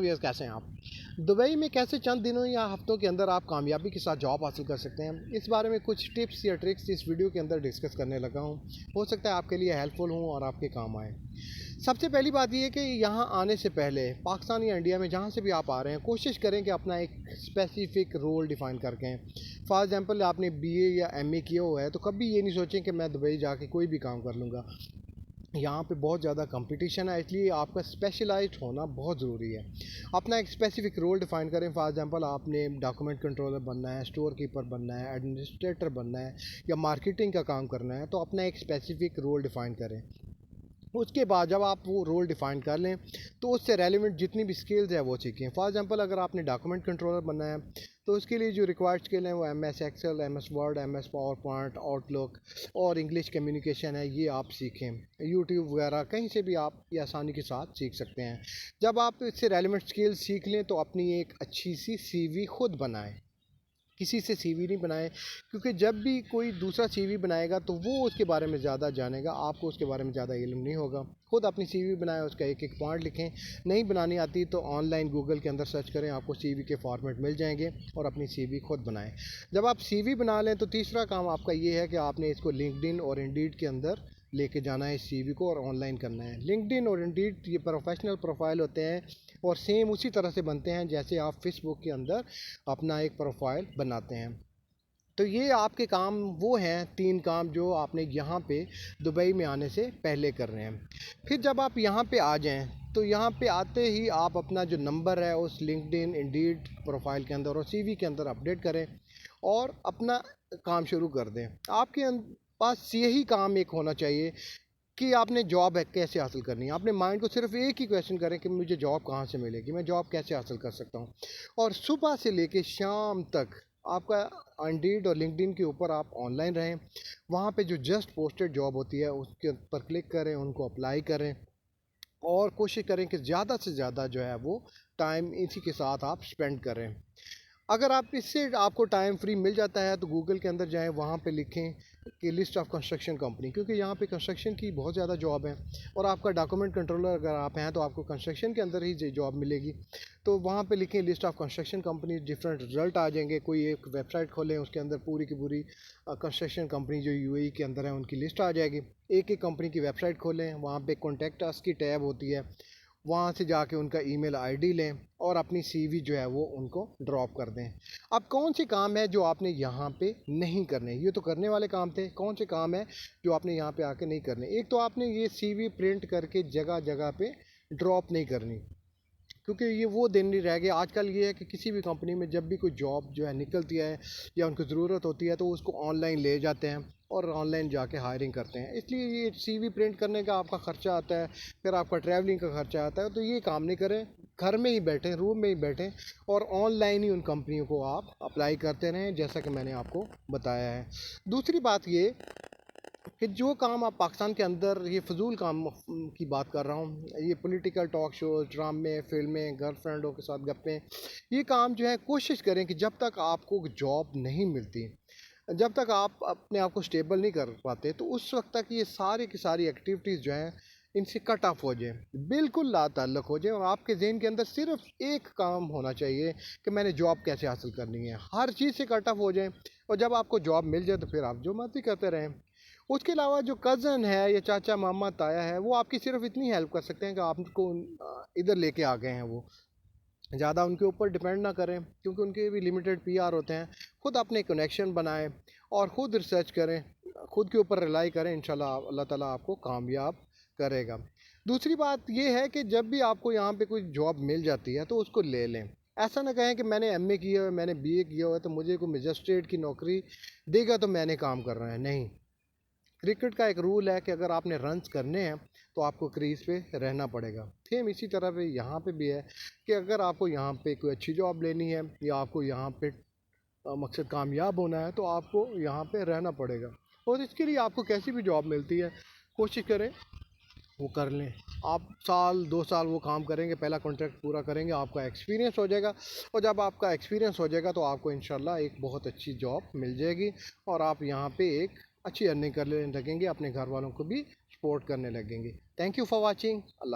Viewers, कैसे हैं आप? दुबई में कैसे चंद दिनों या हफ्तों के अंदर आप कामयाबी के साथ जॉब हासिल कर सकते हैं, इस बारे में कुछ टिप्स या ट्रिक्स इस वीडियो के अंदर डिस्कस करने लगा हूं। हो सकता है आपके लिए हेल्पफुल हों और आपके काम आए। सबसे पहली बात यह है कि यहाँ आने से पहले पाकिस्तान या इंडिया में जहाँ से भी आप आ रहे हैं, कोशिश करें कि अपना एक स्पेसिफिक रोल डिफ़ाइन करके हैं। फॉर एग्जांपल, आपने बीए या एमए किया हुआ है तो कभी ये नहीं सोचें कि मैं दुबई जाके कोई भी काम कर लूँगा। यहाँ पे बहुत ज़्यादा कंपटीशन है, इसलिए आपका स्पेशलाइज्ड होना बहुत ज़रूरी है। अपना एक स्पेसिफिक रोल डिफ़ाइन करें। फॉर एग्जांपल, आपने डॉक्यूमेंट कंट्रोलर बनना है, स्टोर कीपर बनना है, एडमिनिस्ट्रेटर बनना है या मार्केटिंग का काम करना है, तो अपना एक स्पेसिफिक रोल डिफ़ाइन करें। उसके बाद जब आप वो रोल डिफ़ाइन कर लें तो उससे रेलिवेंट जितनी भी स्किल्स है वो सीखें। फॉर एग्जांपल, अगर आपने डॉक्यूमेंट कंट्रोलर बनना है तो उसके लिए जो रिक्वायर्ड स्किल हैं वो M S excel, M S word, M S power point, outlook और इंग्लिश कम्युनिकेशन है, ये आप सीखें। यूट्यूब वगैरह कहीं से भी आप ये आसानी के साथ सीख सकते हैं। जब आप इससे रेलिवेंट स्किल्स सीख लें तो अपनी एक अच्छी सी सीवी खुद बनाएं, किसी से सीवी नहीं बनाएं, क्योंकि जब भी कोई दूसरा सीवी बनाएगा तो वो उसके बारे में ज़्यादा जानेगा, आपको उसके बारे में ज़्यादा इल्म नहीं होगा। खुद अपनी सीवी बनाएं, उसका एक एक पॉइंट लिखें। नहीं बनानी आती तो ऑनलाइन गूगल के अंदर सर्च करें, आपको सीवी के फॉर्मेट मिल जाएंगे और अपनी सीवी खुद बनाएं। जब आप सीवी बना लें तो तीसरा काम आपका ये है कि आपने इसको लिंक्डइन और इंडीड के अंदर लेके जाना है इस सीवी को और ऑनलाइन करना है। लिंक्डइन और इंडीड ये प्रोफेशनल प्रोफाइल होते हैं और सेम उसी तरह से बनते हैं जैसे आप फेसबुक के अंदर अपना एक प्रोफाइल बनाते हैं। तो ये आपके काम वो हैं 3 काम जो आपने यहाँ पे दुबई में आने से पहले कर रहे हैं। फिर जब आप यहाँ पे आ जाएं तो यहाँ पे आते ही आप अपना जो नंबर है उस लिंक्डइन, इंडीड प्रोफाइल के अंदर और सीवी के अंदर अपडेट करें और अपना काम शुरू कर दें। आपके पास यही काम एक होना चाहिए कि आपने जॉब है कैसे हासिल करनी है। अपने माइंड को सिर्फ एक ही क्वेश्चन करें कि मुझे जॉब कहाँ से मिलेगी, मैं जॉब कैसे हासिल कर सकता हूँ। और सुबह से लेके शाम तक आपका इंडीड और लिंक्डइन के ऊपर आप ऑनलाइन रहें। वहाँ पे जो जस्ट पोस्टेड जॉब होती है उसके ऊपर क्लिक करें, उनको अप्लाई करें और कोशिश करें कि ज़्यादा से ज़्यादा जो है वो टाइम इसी के साथ आप स्पेंड करें। अगर आप इससे आपको टाइम फ्री मिल जाता है तो गूगल के अंदर जाएं, वहाँ पे लिखें कि लिस्ट ऑफ कंस्ट्रक्शन कंपनी, क्योंकि यहाँ पे कंस्ट्रक्शन की बहुत ज़्यादा जॉब है और आपका डॉक्यूमेंट कंट्रोलर अगर आप हैं तो आपको कंस्ट्रक्शन के अंदर ही जॉब मिलेगी। तो वहाँ पे लिखें list of construction company, different result आ जाएंगे। कोई एक वेबसाइट खोलें, उसके अंदर पूरी की पूरी कंस्ट्रक्शन कंपनी जो यूएई के अंदर है उनकी लिस्ट आ जाएगी। एक एक कंपनी की वेबसाइट खोलें, वहाँ पर कॉन्टैक्ट अस की टैब होती है, वहाँ से जाके उनका ईमेल आईडी लें और अपनी सीवी जो है वो उनको ड्रॉप कर दें। अब कौन से काम है जो आपने यहाँ पे नहीं करने, ये तो करने वाले काम थे, कौन से काम है जो आपने यहाँ पे आके नहीं करने। एक तो आपने ये सीवी प्रिंट करके जगह जगह पे ड्रॉप नहीं करनी, क्योंकि ये वो दिन नहीं रह गया। आजकल ये है कि किसी भी कंपनी में जब भी कोई जॉब जो है निकलती है या उनको ज़रूरत होती है तो उसको ऑनलाइन ले जाते हैं और ऑनलाइन जाके हायरिंग करते हैं। इसलिए ये सीवी प्रिंट करने का आपका ख़र्चा आता है, फिर आपका ट्रैवलिंग का ख़र्चा आता है। तो ये काम नहीं करें, घर में ही बैठें, रूम में ही बैठें और ऑनलाइन ही उन कंपनियों को आप अप्लाई करते रहें, जैसा कि मैंने आपको बताया है। दूसरी बात ये कि जो काम आप पाकिस्तान के अंदर, ये फजूल काम की बात कर रहा हूँ, ये पॉलिटिकल टॉक शोज, ड्रामे, फिल्में, गर्लफ्रेंडों के साथ गप्पें, ये काम जो है कोशिश करें कि जब तक आपको जॉब नहीं मिलती, जब तक आप अपने आप को स्टेबल नहीं कर पाते, तो उस वक्त तक ये सारी की सारी एक्टिविटीज़ जो हैं इनसे कट ऑफ हो जाए, बिल्कुल लाताल्लुक़ हो जाए और आपके ज़हन के अंदर सिर्फ एक काम होना चाहिए कि मैंने जॉब कैसे हासिल करनी है। हर चीज़ से कट ऑफ हो जाए और जब आपको जॉब मिल जाए तो फिर आप जो मर्ज़ी करते रहें। उसके अलावा जो कज़न है या चाचा, मामा, ताया है, वो आपकी सिर्फ इतनी हेल्प कर सकते हैं कि आपको इधर लेके आ गए हैं। वो ज़्यादा उनके ऊपर डिपेंड ना करें, क्योंकि उनके भी लिमिटेड पीआर होते हैं। खुद अपने कनेक्शन बनाएं और ख़ुद रिसर्च करें, खुद के ऊपर रिलाई करें, इंशाल्लाह अल्लाह ताला आपको कामयाब करेगा। दूसरी बात ये है कि जब भी आपको यहाँ पे कोई जॉब मिल जाती है तो उसको ले लें। ऐसा ना कहें कि मैंने एमए किया है, मैंने बीए किया हुआ है तो मुझे कोई मजिस्ट्रेट की नौकरी देगा तो मैंने काम कर रहा है। नहीं, क्रिकेट का एक रूल है कि अगर आपने रन्स करने हैं तो आपको क्रीज पे रहना पड़ेगा। सेम इसी तरह पे यहाँ पे भी है कि अगर आपको यहाँ पे कोई अच्छी जॉब लेनी है या आपको यहाँ पे मकसद कामयाब होना है तो आपको यहाँ पे रहना पड़ेगा। और इसके लिए आपको कैसी भी जॉब मिलती है कोशिश करें वो कर लें। आप साल 2 साल वो काम करेंगे, पहला कॉन्ट्रैक्ट पूरा करेंगे, आपका एक्सपीरियंस हो जाएगा और जब आपका एक्सपीरियंस हो जाएगा तो आपको इंशाल्लाह एक बहुत अच्छी जॉब मिल जाएगी और आप यहाँ पे एक अच्छी अर्निंग करने लगेंगे, अपने घर वालों को भी सपोर्ट करने लगेंगे। Thank you for watching. Allah.